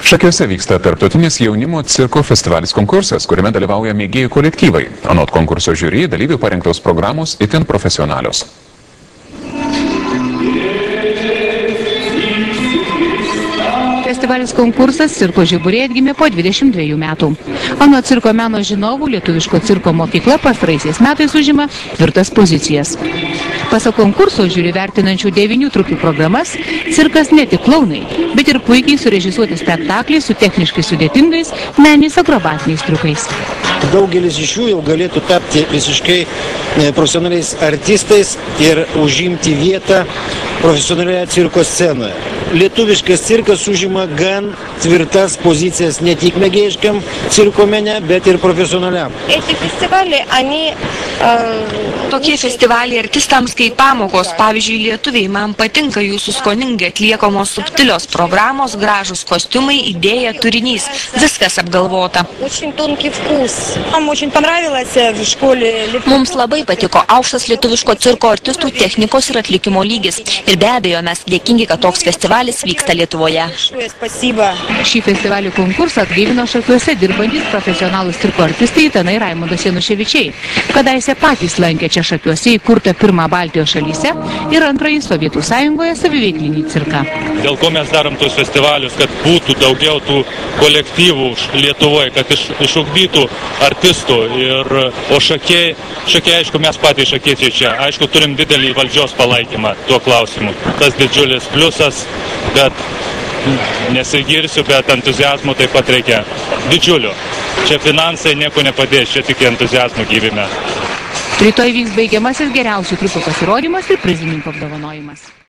Šakiuose vyksta tarptautinis jaunimo cirko festivalis konkursas, kuriame dalyvauja mėgėjų kolektyvai. Anot konkurso žiūri, dalyvių parengtos programos itin profesionalios. Festivalis konkursas cirko žiburė atgimė po 22 metų. Anot cirko meno žinovų, lietuviško cirko mokykla pastaraisiais metais užima tvirtas pozicijas. Pasak konkurso žiūri vertinančių 9 trupių programas, cirkas ne tik klaunai, bet ir puikiai surežisuoti spektakliai su techniškai sudėtingais meniniais akrobatiniais triukais. Daugelis iš jų jau galėtų tapti visiškai profesionaliais artistais ir užimti vietą profesionalioje cirko scenoje. Lietuviškas cirkas užima gan tvirtas pozicijas ne tik mėgėjiškam cirko mene, bet ir profesionaliam. Tokie festivaliai artistams kaip pamokos, pavyzdžiui, lietuviai, man patinka jūsų skoningai atliekamos subtilios programos, gražus kostiumai, idėja, turinys, viskas apgalvota. Mums labai patiko aukštas lietuviško cirko artistų technikos ir atlikimo lygis. Ir be abejo, mes dėkingi, kad toks festivalis vyksta Lietuvoje. Šį festivalį konkursą atgaivino Šakiuose dirbantys profesionalūs cirko artistai Tana ir Raimondas Januševičiai. Kadaise patys lankė čia Šakiuose įkurtą pirmą Baltijos šalyse ir antrąjį Sovietų Sąjungoje saviveiklinį cirką. Dėl ko mes darom tos festivalius, kad būtų daugiau tų kolektyvų Lietuvoje, kad išugdytų artistų. O šakiai, aišku, mes patys šakiečiai čia, aišku, turim didelį valdžios palaikymą tuo klausimu. Tas didžiulis pliusas, bet nesigirsiu, bet entuziazmo taip pat reikia didžiulio. Čia finansai nieko nepadės, čia tik entuziazmo gyvime. Rytoj vyks baigiamasis geriausių trupių pasirodymas ir prizininkų apdovanojimas.